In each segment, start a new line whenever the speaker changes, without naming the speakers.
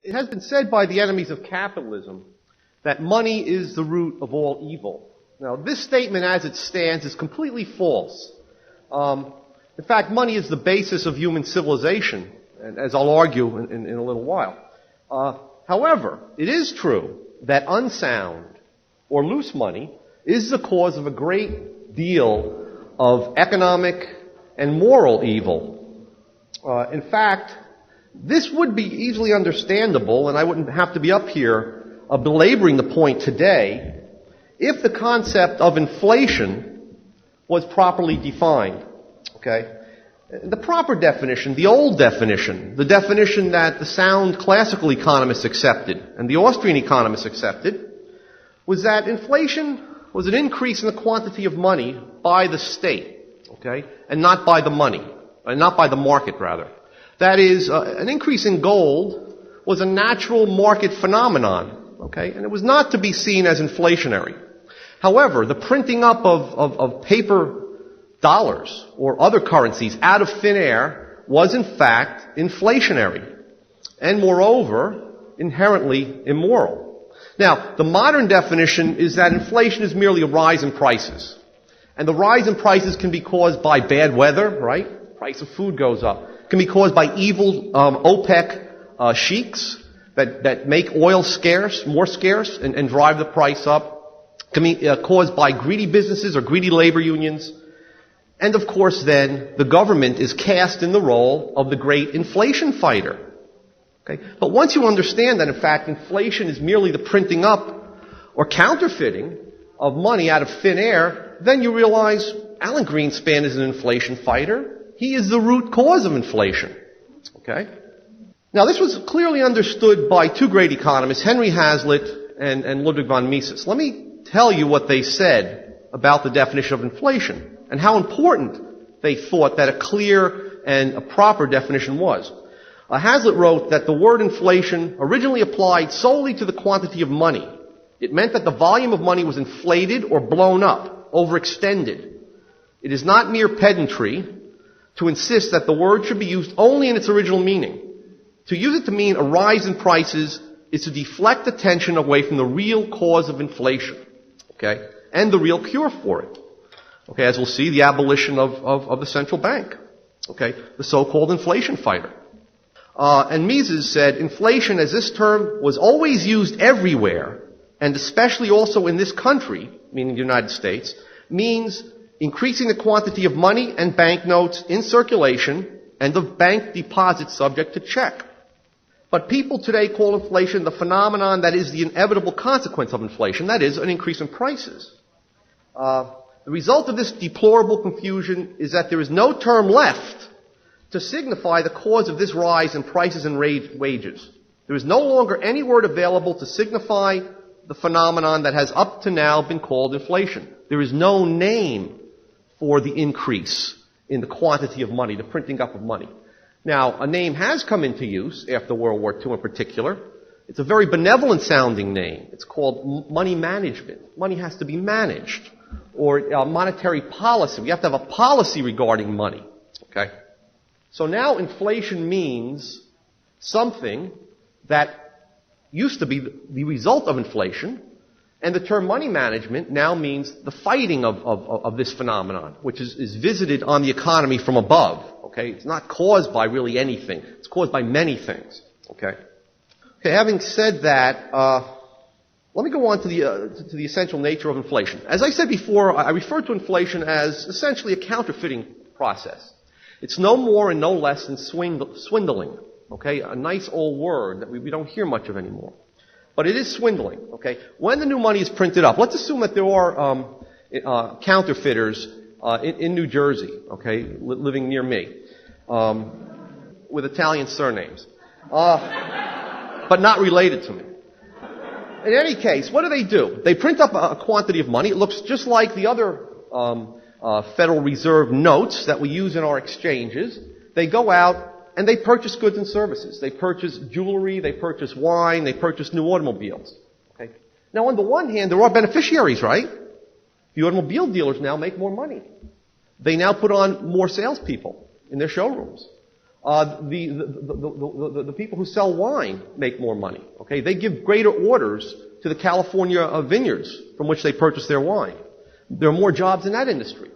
It has been said by the enemies of capitalism that money is the root of all evil. Now, this statement as it stands is completely false. In fact, money is the basis of human civilization, and as I'll argue in a little while. However, it is true that unsound or loose money is the cause of a great deal of economic and moral evil. In fact, this would be easily understandable, and I wouldn't have to be up here belaboring the point today, if the concept of inflation was properly defined. Okay? The proper definition, the old definition, the definition that the sound classical economists accepted and the Austrian economists accepted, was that inflation was an increase in the quantity of money by the state, okay, and not by the money, not by the market, rather. That is, an increase in gold was a natural market phenomenon, okay, and it was not to be seen as inflationary. However, the printing up of paper dollars or other currencies out of thin air was in fact inflationary, and moreover, inherently immoral. Now, the modern definition is that inflation is merely a rise in prices. And the rise in prices can be caused by bad weather, right? Price of food goes up. It can be caused by evil OPEC sheiks that make oil scarce, more scarce, and drive the price up. It can be caused by greedy businesses or greedy labor unions. And of course then, the government is cast in the role of the great inflation fighter. Okay? But once you understand that, in fact, inflation is merely the printing up or counterfeiting of money out of thin air, then you realize Alan Greenspan is an inflation fighter. He is the root cause of inflation. Okay? Now, this was clearly understood by two great economists, Henry Hazlitt and Ludwig von Mises. Let me tell you what they said about the definition of inflation and how important they thought that a clear and a proper definition was. Hazlitt wrote that the word inflation originally applied solely to the quantity of money. It meant that the volume of money was inflated or blown up, overextended. It is not mere pedantry to insist that the word should be used only in its original meaning. To use it to mean a rise in prices is to deflect attention away from the real cause of inflation, okay, and the real cure for it. Okay, as we'll see, the abolition of the central bank, okay, the so-called inflation fighter. And Mises said, inflation as this term was always used everywhere, and especially also in this country, meaning the United States, means increasing the quantity of money and banknotes in circulation and of bank deposits subject to check. But people today call inflation the phenomenon that is the inevitable consequence of inflation, that is, an increase in prices. The result of this deplorable confusion is that there is no term left to signify the cause of this rise in prices and wages. There is no longer any word available to signify the phenomenon that has up to now been called inflation. There is no name for the increase in the quantity of money, the printing up of money. Now, a name has come into use after World War II in particular. It's a very benevolent sounding name. It's called money management. Money has to be managed. Or monetary policy. We have to have a policy regarding money. Okay? So now inflation means something that used to be the result of inflation, and the term money management now means the fighting of this phenomenon, which is visited on the economy from above. Okay? It's not caused by really anything. It's caused by many things. Okay? Okay, having said that, let me go on to the essential nature of inflation. As I said before, I refer to inflation as essentially a counterfeiting process. It's no more and no less than swindling, okay? A nice old word that we don't hear much of anymore. But it is swindling, okay? When the new money is printed up, let's assume that there are counterfeiters in New Jersey, okay, living near me, with Italian surnames, but not related to me. In any case, what do? They print up a quantity of money. It looks just like the other Federal Reserve notes that we use in our exchanges. They go out and they purchase goods and services. They purchase jewelry, they purchase wine, they purchase new automobiles. Okay? Now, on the one hand, there are beneficiaries, right? The automobile dealers now make more money. They now put on more salespeople in their showrooms. The people who sell wine make more money. Okay, they give greater orders to the California vineyards from which they purchase their wine. There are more jobs in that industry.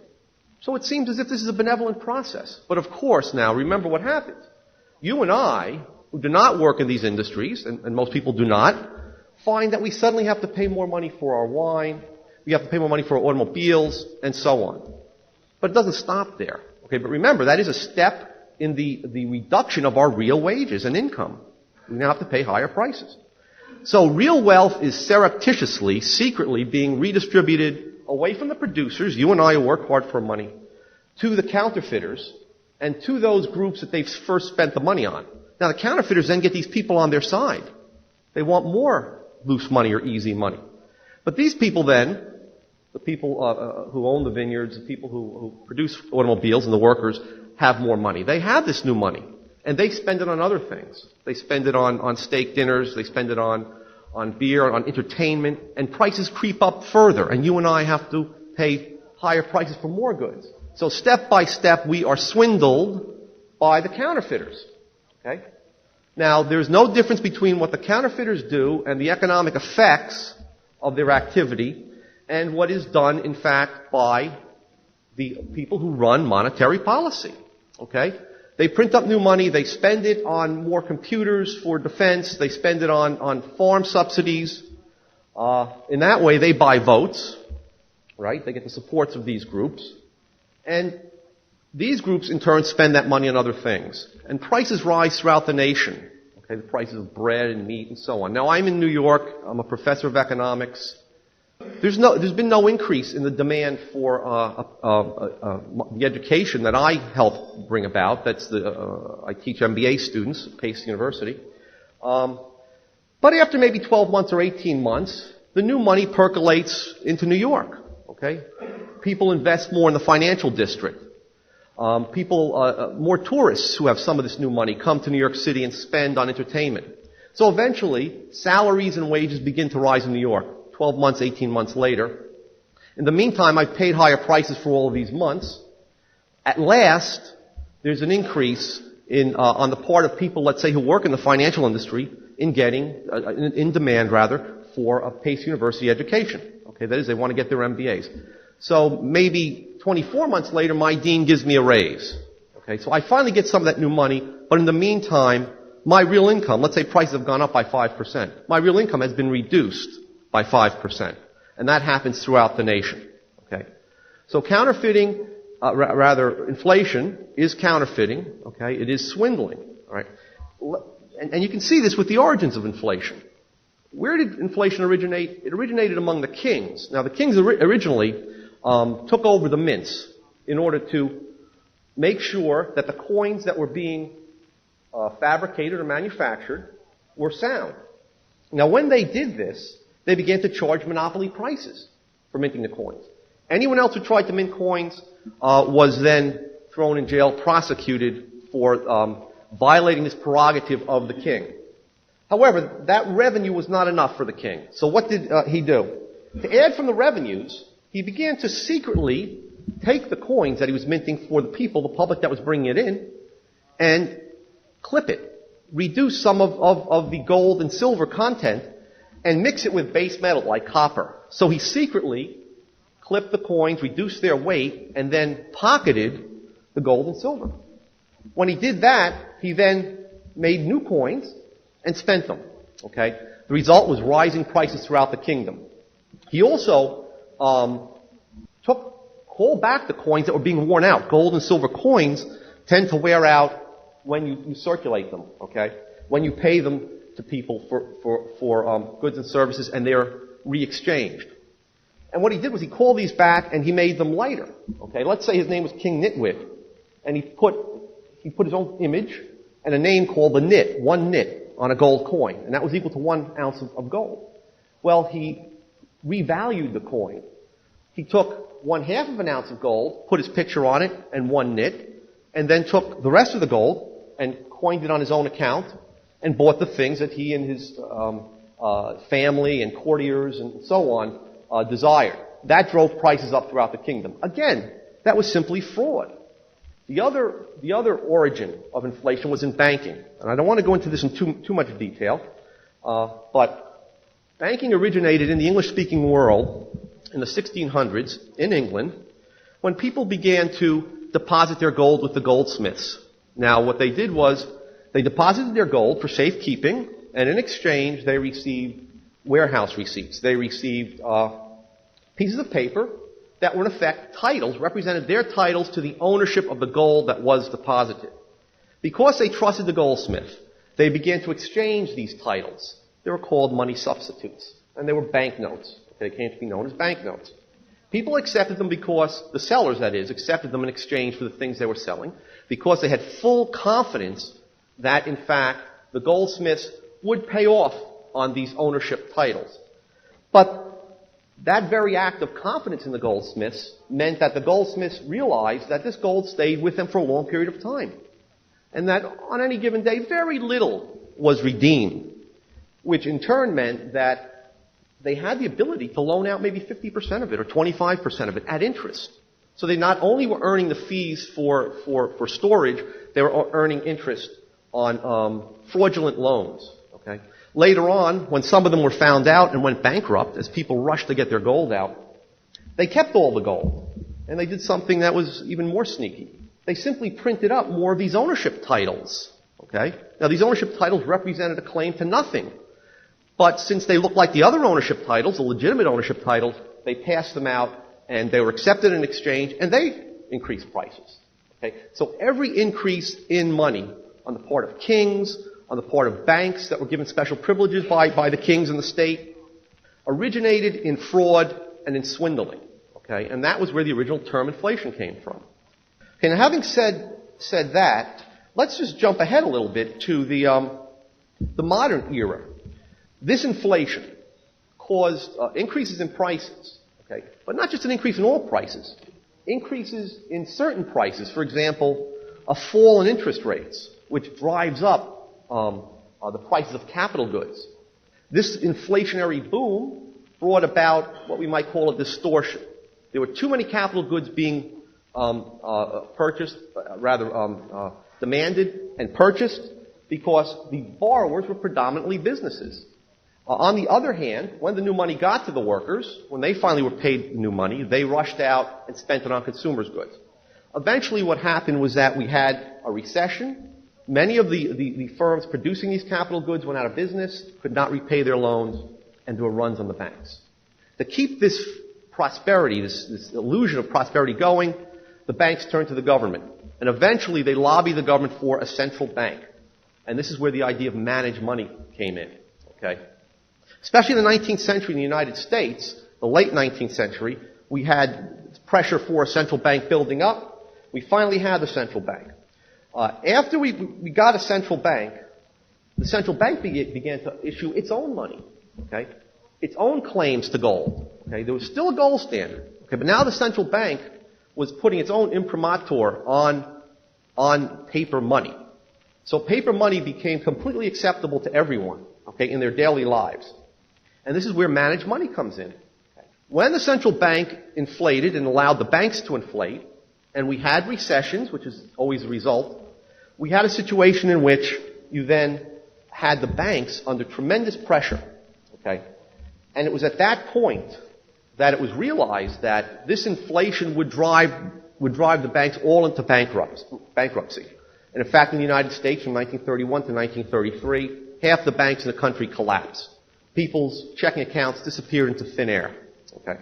So it seems as if this is a benevolent process. But of course, now remember what happens. You and I, who do not work in these industries, and most people do not, find that we suddenly have to pay more money for our wine, we have to pay more money for our automobiles, and so on. But it doesn't stop there. Okay, but remember, that is a step in the reduction of our real wages and income. We now have to pay higher prices. So real wealth is surreptitiously, secretly being redistributed away from the producers, you and I who work hard for money, to the counterfeiters, and to those groups that they've first spent the money on. Now the counterfeiters then get these people on their side. They want more loose money or easy money. But these people then, the people who own the vineyards, the people who produce automobiles and the workers, have more money. They have this new money. And they spend it on other things. They spend it on steak dinners, they spend it on beer, on entertainment, and prices creep up further. And you and I have to pay higher prices for more goods. So step by step, we are swindled by the counterfeiters. Okay? Now, there's no difference between what the counterfeiters do and the economic effects of their activity and what is done, in fact, by the people who run monetary policy. Okay? They print up new money, they spend it on more computers for defense, they spend it on farm subsidies. In that way, they buy votes, right? They get the supports of these groups. And these groups, in turn, spend that money on other things. And prices rise throughout the nation. Okay, the prices of bread and meat and so on. Now, I'm in New York. I'm a professor of economics. There's been no increase in the demand for the education that I help bring about. I teach MBA students at Pace University. But after maybe 12 months or 18 months, the new money percolates into New York. Okay, people invest more in the financial district. More tourists who have some of this new money come to New York City and spend on entertainment. So eventually, salaries and wages begin to rise in New York. 12 months, 18 months later. In the meantime, I've paid higher prices for all of these months. At last, there's an increase on the part of people, let's say, who work in the financial industry in demand for a Pace University education. Okay, that is, they want to get their MBAs. So maybe 24 months later, my dean gives me a raise. Okay, so I finally get some of that new money, but in the meantime, my real income, let's say prices have gone up by 5%, my real income has been reduced by 5%. And that happens throughout the nation. Okay? So counterfeiting, inflation is counterfeiting. Okay? It is swindling. All right? And you can see this with the origins of inflation. Where did inflation originate? It originated among the kings. Now the kings originally took over the mints in order to make sure that the coins that were being fabricated or manufactured were sound. Now when they did this, they began to charge monopoly prices for minting the coins. Anyone else who tried to mint coins was then thrown in jail, prosecuted for violating this prerogative of the king. However, that revenue was not enough for the king. So what did he do? To add from the revenues, he began to secretly take the coins that he was minting for the people, the public that was bringing it in, and clip it, reduce some of the gold and silver content, and mix it with base metal like copper. So he secretly clipped the coins, reduced their weight, and then pocketed the gold and silver. When he did that, he then made new coins and spent them. Okay? The result was rising prices throughout the kingdom. He also called back the coins that were being worn out. Gold and silver coins tend to wear out when you circulate them. Okay? When you pay them to people for goods and services, and they're re-exchanged. And what he did was he called these back and he made them lighter. Okay, let's say his name was King Nitwit, and he put his own image and a name called the nit, one nit, on a gold coin, and that was equal to 1 ounce of gold. Well, he revalued the coin. He took 1/2 of an ounce of gold, put his picture on it, and 1 nit, and then took the rest of the gold and coined it on his own account, and bought the things that he and his family and courtiers and so on desired. That drove prices up throughout the kingdom. Again, that was simply fraud. The other origin of inflation was in banking. And I don't want to go into this in too much detail, but banking originated in the English-speaking world in the 1600s in England when people began to deposit their gold with the goldsmiths. Now, what they did was they deposited their gold for safekeeping, and in exchange, they received warehouse receipts. They received pieces of paper that were in effect titles, represented their titles to the ownership of the gold that was deposited. Because they trusted the goldsmith, they began to exchange these titles. They were called money substitutes, and they were banknotes. They came to be known as banknotes. People accepted them because, the sellers that is, accepted them in exchange for the things they were selling, because they had full confidence that, in fact, the goldsmiths would pay off on these ownership titles. But that very act of confidence in the goldsmiths meant that the goldsmiths realized that this gold stayed with them for a long period of time. And that on any given day, very little was redeemed, which in turn meant that they had the ability to loan out maybe 50% of it or 25% of it at interest. So they not only were earning the fees for storage, they were earning interest on fraudulent loans. Okay? Later on, when some of them were found out and went bankrupt, as people rushed to get their gold out, they kept all the gold. And they did something that was even more sneaky. They simply printed up more of these ownership titles. Okay? Now, these ownership titles represented a claim to nothing. But since they looked like the other ownership titles, the legitimate ownership titles, they passed them out and they were accepted in exchange and they increased prices. Okay? So every increase in money on the part of kings, on the part of banks that were given special privileges by the kings and the state, originated in fraud and in swindling. Okay? And that was where the original term inflation came from. Okay, now having said that, let's just jump ahead a little bit to the modern era. This inflation caused increases in prices, okay? But not just an increase in all prices, increases in certain prices. For example, a fall in interest rates, which drives up the prices of capital goods. This inflationary boom brought about what we might call a distortion. There were too many capital goods being demanded and purchased because the borrowers were predominantly businesses. On the other hand, when the new money got to the workers, when they finally were paid new money, they rushed out and spent it on consumers' goods. Eventually what happened was that we had a recession. Many of the firms producing these capital goods went out of business, could not repay their loans, and there were runs on the banks. To keep this prosperity, this illusion of prosperity going, the banks turned to the government. And eventually they lobbied the government for a central bank. And this is where the idea of managed money came in. Okay? Especially in the 19th century in the United States, the late 19th century, we had pressure for a central bank building up. We finally had the central bank. After we got a central bank, the central bank began to issue its own money, okay? Its own claims to gold. Okay? There was still a gold standard. Okay? But now the central bank was putting its own imprimatur on paper money. So paper money became completely acceptable to everyone, okay, in their daily lives. And this is where managed money comes in. When the central bank inflated and allowed the banks to inflate, and we had recessions, which is always the result, we had a situation in which you then had the banks under tremendous pressure. Okay? And it was at that point that it was realized that this inflation would drive the banks all into bankruptcy. And in fact, in the United States from 1931 to 1933, half the banks in the country collapsed. People's checking accounts disappeared into thin air. Okay?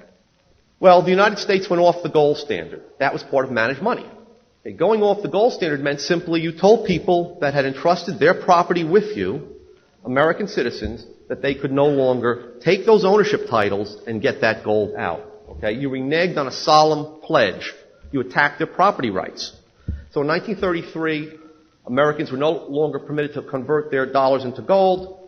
Well, the United States went off the gold standard. That was part of managed money. Okay, going off the gold standard meant simply you told people that had entrusted their property with you, American citizens, that they could no longer take those ownership titles and get that gold out. Okay? You reneged on a solemn pledge. You attacked their property rights. So in 1933, Americans were no longer permitted to convert their dollars into gold,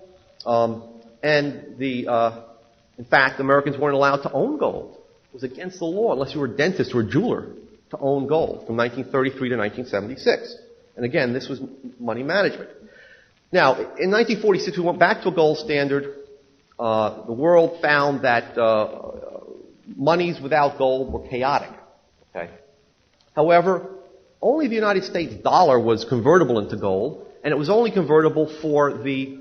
in fact, Americans weren't allowed to own gold. It was against the law, unless you were a dentist or a jeweler, to own gold from 1933 to 1976. And again, this was money management. Now, in 1946, we went back to a gold standard. The world found that monies without gold were chaotic. Okay? However, only the United States dollar was convertible into gold, and it was only convertible for the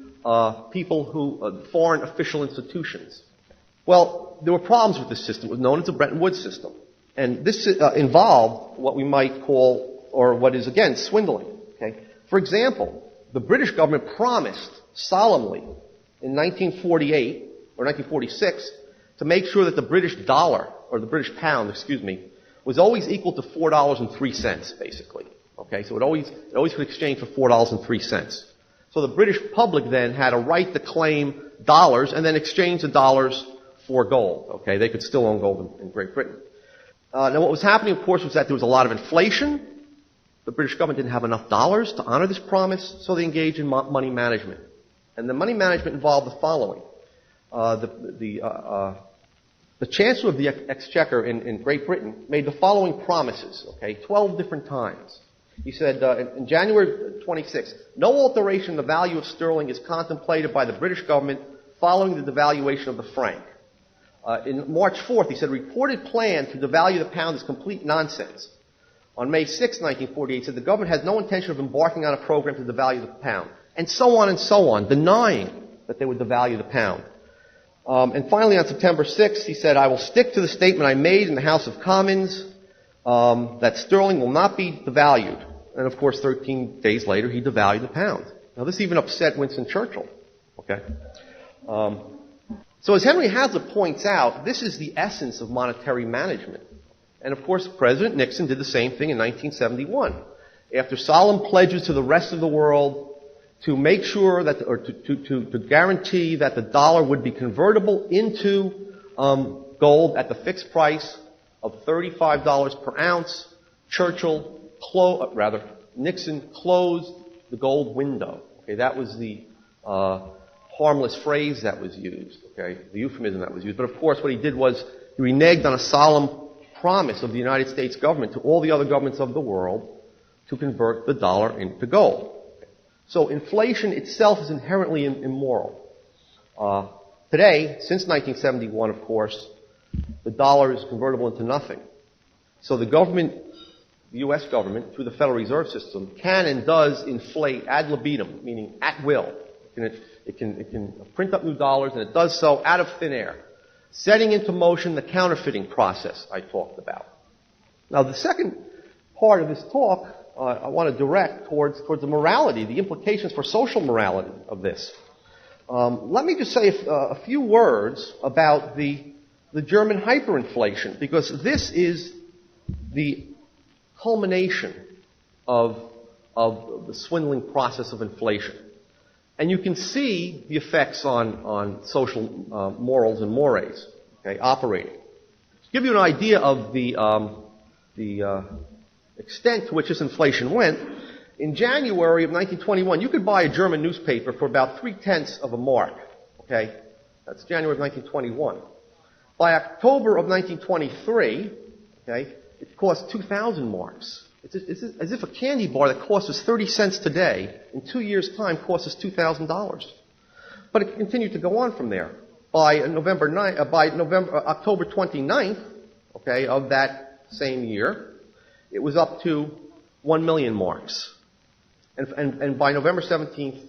people who, foreign official institutions. Well, there were problems with this system. It was known as the Bretton Woods system. And this involved what we might call, or what is, again, swindling. Okay? For example, the British government promised solemnly in 1948, or 1946, to make sure that the British dollar, or the British pound, was always equal to $4.03, basically. Okay, so it always could exchange for $4.03. So the British public then had a right to claim dollars and then exchange the dollars for gold. Okay, they could still own gold in Great Britain. Now what was happening, of course, was that there was a lot of inflation. The British government didn't have enough dollars to honor this promise, so they engaged in money management. And the money management involved the following. The Chancellor of the Exchequer in Great Britain made the following promises, 12 different times. He said in January 26, no alteration in the value of sterling is contemplated by the British government following the devaluation of the franc. In March 4th, he said, reported plan to devalue the pound is complete nonsense. On May 6, 1948, he said the government has no intention of embarking on a program to devalue the pound. And so on, denying that they would devalue the pound. And finally, on September 6th, he said, I will stick to the statement I made in the House of Commons that sterling will not be devalued. And of course, 13 days later, he devalued the pound. Now, this even upset Winston Churchill. Okay? So as Henry Hazlitt points out, this is the essence of monetary management. And of course, President Nixon did the same thing in 1971. After solemn pledges to the rest of the world to make sure that, or to guarantee that the dollar would be convertible into gold at the fixed price of $35 per ounce, Nixon closed the gold window. Okay, that was the harmless phrase that was used. Okay, the euphemism that was used. But of course, what he did was he reneged on a solemn promise of the United States government to all the other governments of the world to convert the dollar into gold. So inflation itself is inherently immoral. Today, since 1971, of course, the dollar is convertible into nothing. So the government, the U.S. government, through the Federal Reserve System, can and does inflate ad libitum, meaning at will. It can print up new dollars, and it does so out of thin air, setting into motion the counterfeiting process I talked about. Now, the second part of this talk I want to direct towards the morality, the implications for social morality of this. Let me just say a few words about the German hyperinflation, because this is the culmination of the swindling process of inflation. And you can see the effects on social morals and mores, operating. To give you an idea of the extent to which this inflation went, in January of 1921, you could buy a German newspaper for about 0.3 of a mark. Okay? That's January of 1921. By October of 1923, it cost 2,000 marks. It's as if a candy bar that costs us 30 cents today, in 2 years' time, costs us $2,000. But it continued to go on from there. By October 29th, of that same year, it was up to 1 million marks. And by November 17th,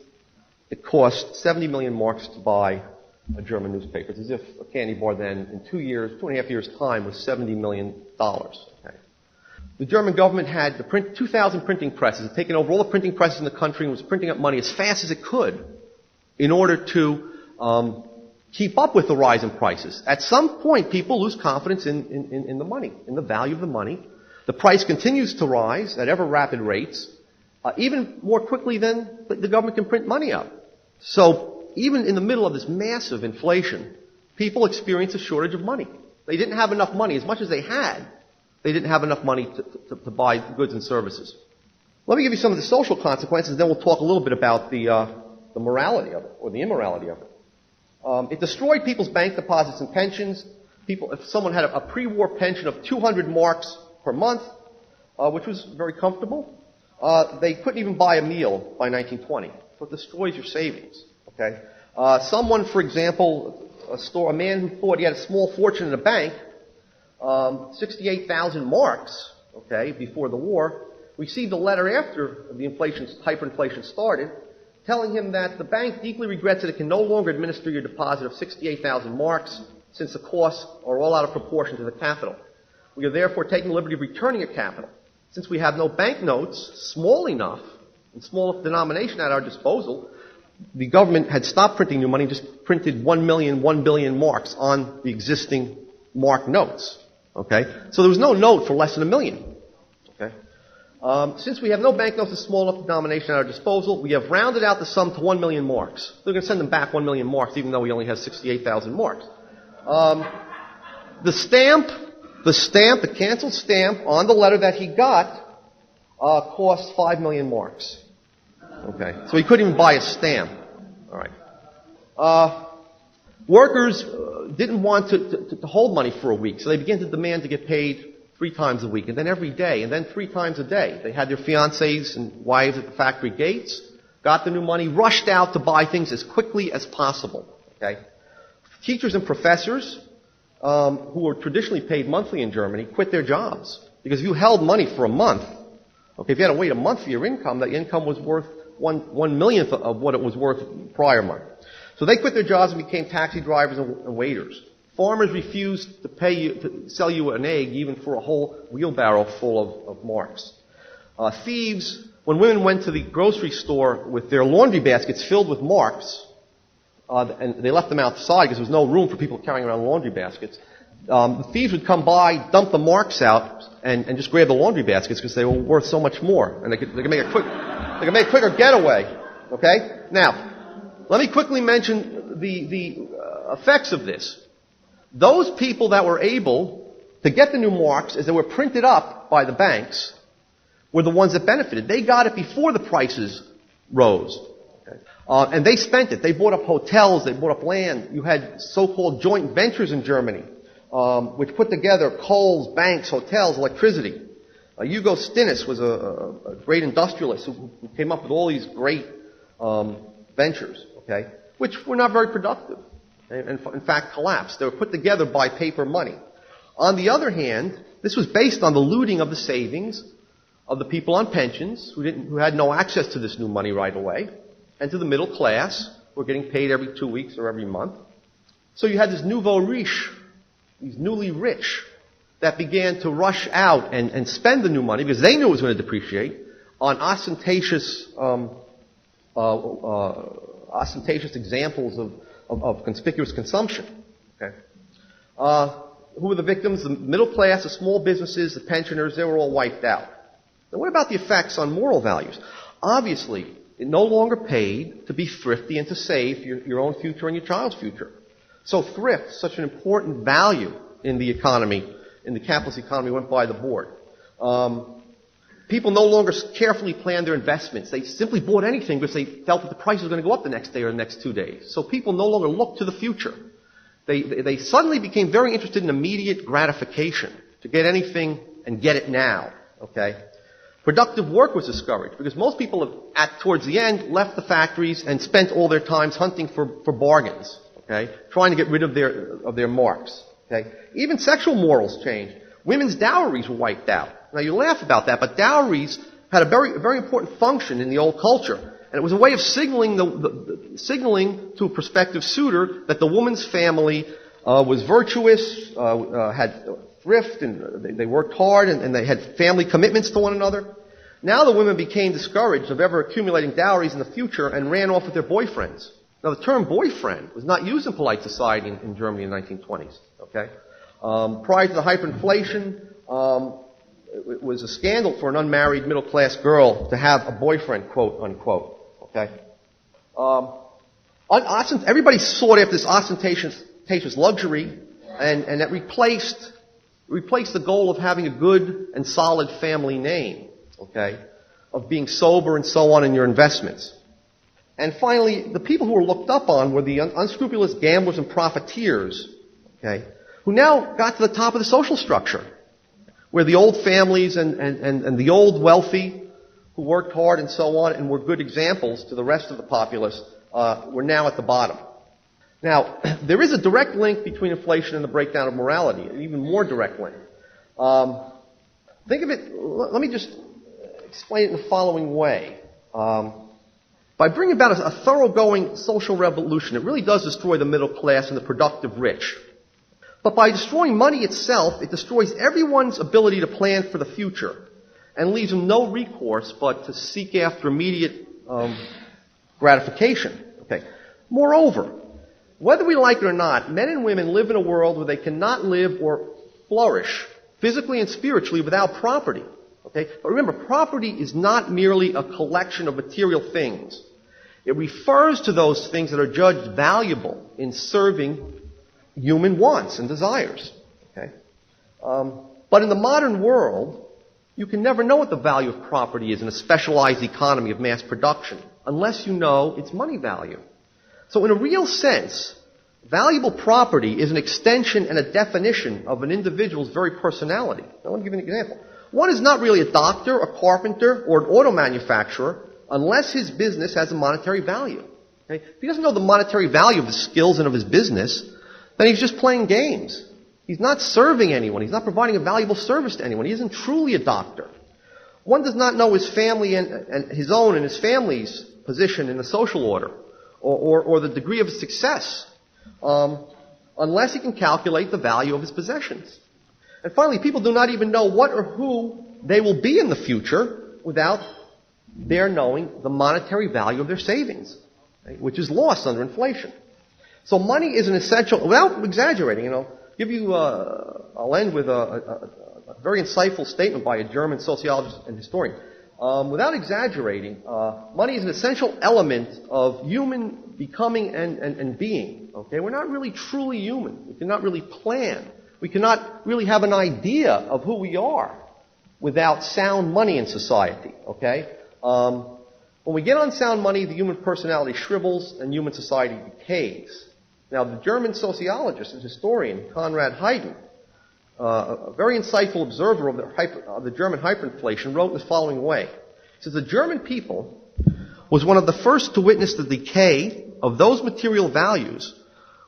it cost 70 million marks to buy a German newspaper. It's as if a candy bar then, in 2.5 years' time, was $70 million. Okay. The German government had 2,000 printing presses, had taken over all the printing presses in the country and was printing up money as fast as it could in order to keep up with the rise in prices. At some point, people lose confidence in the money, in the value of the money. The price continues to rise at ever rapid rates, even more quickly than the government can print money up. So even in the middle of this massive inflation, people experience a shortage of money. They didn't have enough money. As much as they had, they didn't have enough money to buy goods and services. Let me give you some of the social consequences, then we'll talk a little bit about the morality of it, or the immorality of it. It destroyed people's bank deposits and pensions. If someone had a pre-war pension of 200 marks per month, which was very comfortable, they couldn't even buy a meal by 1920. So it destroys your savings. Okay. Someone, for example, a man who thought he had a small fortune in a bank, 68,000 marks, before the war, received a letter after the hyperinflation started, telling him that the bank deeply regrets that it can no longer administer your deposit of 68,000 marks since the costs are all out of proportion to the capital. We are therefore taking the liberty of returning your capital. Since we have no banknotes small enough and small enough denomination at our disposal, the government had stopped printing new money and just printed 1 million, 1 billion marks on the existing mark notes. Okay? So there was no note for less than $1 million. Okay? Since we have no banknotes of small enough denomination at our disposal, we have rounded out the sum to 1 million marks. They're going to send them back 1 million marks, even though he only has 68,000 marks. The canceled stamp on the letter that he got cost 5 million marks. Okay, so he couldn't even buy a stamp. All right. Workers didn't want to hold money for a week, so they began to demand to get paid 3 times a week, and then every day, and then 3 times a day. They had their fiancés and wives at the factory gates, got the new money, rushed out to buy things as quickly as possible. Okay. Teachers and professors, who were traditionally paid monthly in Germany, quit their jobs. Because if you held money for a month, okay, if you had to wait a month for your income, that income was worth 1/millionth of what it was worth prior month. So they quit their jobs and became taxi drivers and waiters. Farmers refused to pay you, to sell you an egg even for a whole wheelbarrow full of marks. Thieves, when women went to the grocery store with their laundry baskets filled with marks, and they left them outside because there was no room for people carrying around laundry baskets. The thieves would come by, dump the marks out, and just grab the laundry baskets because they were worth so much more, and they could make a quicker getaway. Okay. Now, let me quickly mention the effects of this. Those people that were able to get the new marks as they were printed up by the banks were the ones that benefited. They got it before the prices rose. And they spent it. They bought up hotels. They bought up land. You had so-called joint ventures in Germany, which put together coals, banks, hotels, electricity. Hugo Stinnes was a great industrialist who came up with all these great ventures, okay, which were not very productive and in fact collapsed. They were put together by paper money. On the other hand, this was based on the looting of the savings of the people on pensions who had no access to this new money right away, and to the middle class who were getting paid every 2 weeks or every month. So you had this nouveau riche, these newly rich, that began to rush out and spend the new money because they knew it was going to depreciate on ostentatious examples of conspicuous consumption. Okay. Who were the victims? The middle class, the small businesses, the pensioners, they were all wiped out. Now what about the effects on moral values? Obviously, it no longer paid to be thrifty and to save your own future and your child's future. So thrift, such an important value in the economy, in the capitalist economy, went by the board. People no longer carefully planned their investments. They simply bought anything because they felt that the price was going to go up the next day or the next 2 days. So people no longer looked to the future. They suddenly became very interested in immediate gratification, to get anything and get it now. Okay? Productive work was discouraged because most people towards the end left the factories and spent all their times hunting for bargains. Okay? Trying to get rid of their marks. Okay? Even sexual morals changed. Women's dowries were wiped out. Now you laugh about that, but dowries had a very important function in the old culture, and it was a way of signaling signaling to a prospective suitor that the woman's family was virtuous, had thrift, and they worked hard, and they had family commitments to one another. Now the women became discouraged of ever accumulating dowries in the future and ran off with their boyfriends. Now the term boyfriend was not used in polite society in Germany in the 1920s. Okay. Prior to the hyperinflation, it was a scandal for an unmarried middle-class girl to have a boyfriend, quote unquote. Okay. Everybody sought after this ostentatious luxury, and that replaced the goal of having a good and solid family name. Okay, of being sober and so on in your investments. And finally, the people who were looked up on were the unscrupulous gamblers and profiteers. Okay, who now got to the top of the social structure, where the old families and the old wealthy who worked hard and so on and were good examples to the rest of the populace were now at the bottom. Now, there is a direct link between inflation and the breakdown of morality, an even more direct link. Think of it, let me just explain it in the following way. By bringing about a thoroughgoing social revolution, it really does destroy the middle class and the productive rich. But by destroying money itself, it destroys everyone's ability to plan for the future and leaves them no recourse but to seek after immediate gratification. Okay. Moreover, whether we like it or not, men and women live in a world where they cannot live or flourish physically and spiritually without property. Okay? But remember, property is not merely a collection of material things. It refers to those things that are judged valuable in serving human wants and desires. Okay? But in the modern world, you can never know what the value of property is in a specialized economy of mass production unless you know its money value. So in a real sense, valuable property is an extension and a definition of an individual's very personality. Now let me give you an example. One is not really a doctor, a carpenter, or an auto manufacturer unless his business has a monetary value. Okay? If he doesn't know the monetary value of his skills and of his business, then he's just playing games. He's not serving anyone. He's not providing a valuable service to anyone. He isn't truly a doctor. One does not know his family and his own and his family's position in the social order or the degree of his success unless he can calculate the value of his possessions. And finally, people do not even know what or who they will be in the future without their knowing the monetary value of their savings, right, which is lost under inflation. So money is an essential, without exaggerating, I'll end with a very insightful statement by a German sociologist and historian. Without exaggerating, money is an essential element of human becoming and being. Okay, we're not really truly human. We cannot really plan. We cannot really have an idea of who we are without sound money in society. Okay, when we get on sound money, the human personality shrivels and human society decays. Now, the German sociologist and historian Conrad Hayden, a very insightful observer of the German hyperinflation, wrote in the following way. He says, the German people was one of the first to witness the decay of those material values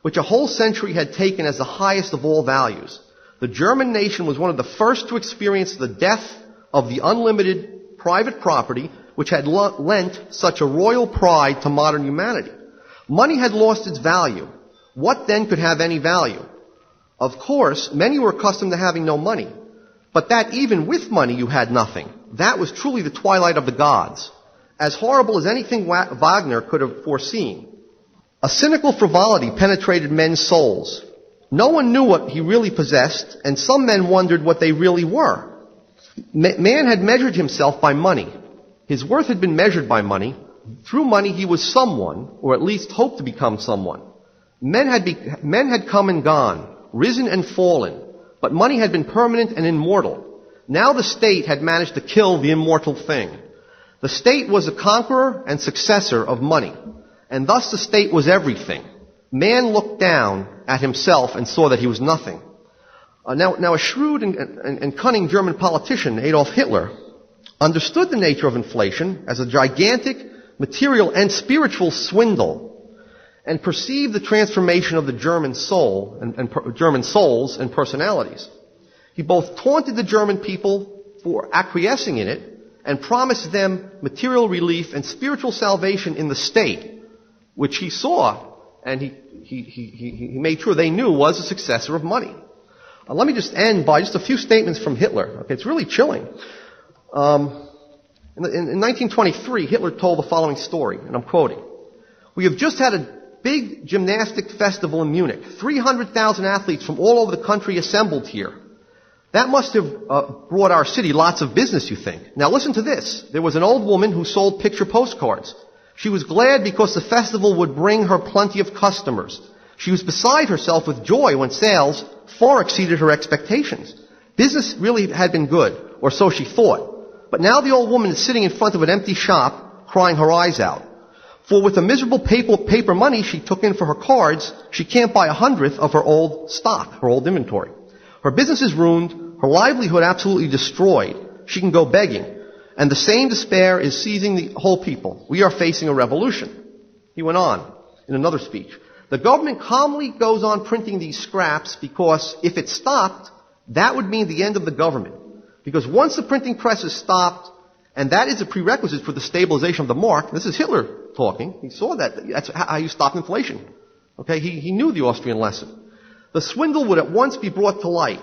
which a whole century had taken as the highest of all values. The German nation was one of the first to experience the death of the unlimited private property which had lent such a royal pride to modern humanity. Money had lost its value. What then could have any value? Of course, many were accustomed to having no money, but that even with money you had nothing. That was truly the twilight of the gods, as horrible as anything Wagner could have foreseen. A cynical frivolity penetrated men's souls. No one knew what he really possessed, and some men wondered what they really were. Man had measured himself by money. His worth had been measured by money. Through money he was someone, or at least hoped to become someone. Men had come and gone, risen and fallen, but money had been permanent and immortal. Now the state had managed to kill the immortal thing. The state was the conqueror and successor of money, and thus the state was everything. Man looked down at himself and saw that he was nothing. Now a shrewd and cunning German politician, Adolf Hitler, understood the nature of inflation as a gigantic material and spiritual swindle, and perceived the transformation of the German soul and German souls and personalities. He both taunted the German people for acquiescing in it and promised them material relief and spiritual salvation in the state, which he saw and he made sure they knew was a successor of money. Let me just end by just a few statements from Hitler. Okay, it's really chilling. In 1923, Hitler told the following story, and I'm quoting. We have just had a big gymnastic festival in Munich. 300,000 athletes from all over the country assembled here. That must have brought our city lots of business, you think. Now listen to this. There was an old woman who sold picture postcards. She was glad because the festival would bring her plenty of customers. She was beside herself with joy when sales far exceeded her expectations. Business really had been good, or so she thought. But now the old woman is sitting in front of an empty shop, crying her eyes out. For with the miserable paper money she took in for her cards, she can't buy 1/100th of her old stock, her old inventory. Her business is ruined, her livelihood absolutely destroyed. She can go begging. And the same despair is seizing the whole people. We are facing a revolution. He went on in another speech. The government calmly goes on printing these scraps because if it stopped, that would mean the end of the government. Because once the printing press is stopped, And that is a prerequisite for the stabilization of the mark. This is Hitler talking. He saw that. That's how you stop inflation. Okay, he knew the Austrian lesson. The swindle would at once be brought to light.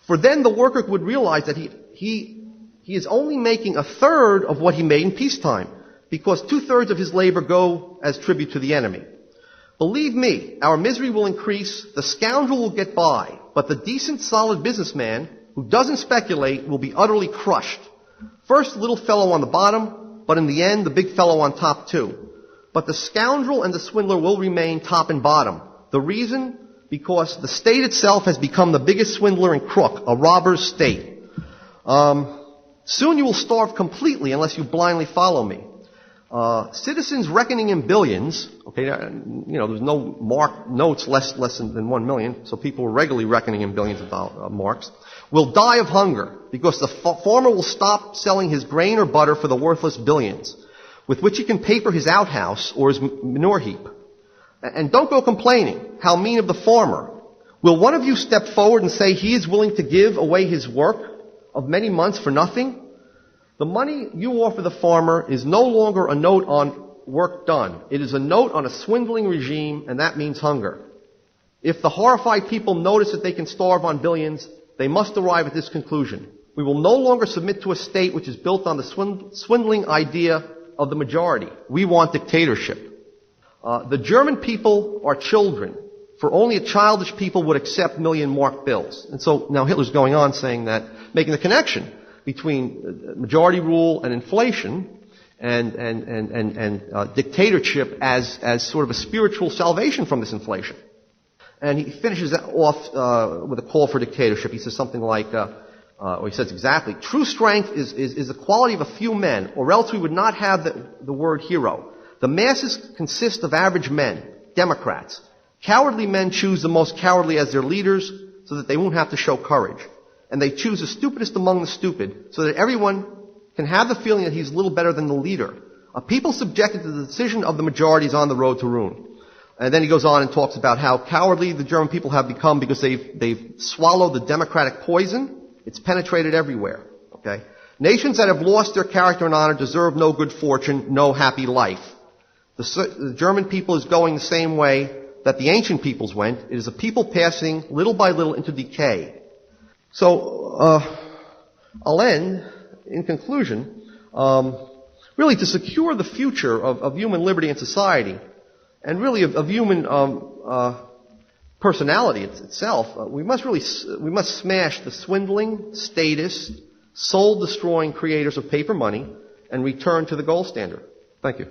For then the worker would realize that he is only making a third of what he made in peacetime, because 2/3 of his labor go as tribute to the enemy. Believe me, our misery will increase, the scoundrel will get by, but the decent, solid businessman who doesn't speculate will be utterly crushed. First the little fellow on the bottom, but in the end the big fellow on top too. But the scoundrel and the swindler will remain top and bottom. The reason? Because the state itself has become the biggest swindler and crook, a robber's state. Soon you will starve completely unless you blindly follow me. Citizens reckoning in billions, okay, there's no mark notes less than 1 million, so people are regularly reckoning in billions of marks, will die of hunger because the farmer will stop selling his grain or butter for the worthless billions, with which he can paper his outhouse or his manure heap. And don't go complaining. How mean of the farmer. Will one of you step forward and say he is willing to give away his work of many months for nothing? The money you offer the farmer is no longer a note on work done. It is a note on a swindling regime, and that means hunger. If the horrified people notice that they can starve on billions, they must arrive at this conclusion. We will no longer submit to a state which is built on the swindling idea of the majority. We want dictatorship. The German people are children, for only a childish people would accept million-mark bills. And so now Hitler's going on saying that, making the connection between majority rule and inflation and dictatorship as sort of a spiritual salvation from this inflation. And he finishes off with a call for dictatorship. He says something like, or he says exactly, true strength is the quality of a few men, or else we would not have the word hero. The masses consist of average men, Democrats. Cowardly men choose the most cowardly as their leaders so that they won't have to show courage. And they choose the stupidest among the stupid so that everyone can have the feeling that he's a little better than the leader. A people subjected to the decision of the majority is on the road to ruin. And then he goes on and talks about how cowardly the German people have become because they've swallowed the democratic poison. It's penetrated everywhere. Okay? Nations that have lost their character and honor deserve no good fortune, no happy life. The German people is going the same way that the ancient peoples went. It is a people passing little by little into decay. So, I'll end in conclusion, really to secure the future of human liberty and society, and really of human personality itself, we must smash the swindling, statist, soul-destroying creators of paper money and return to the gold standard. Thank you.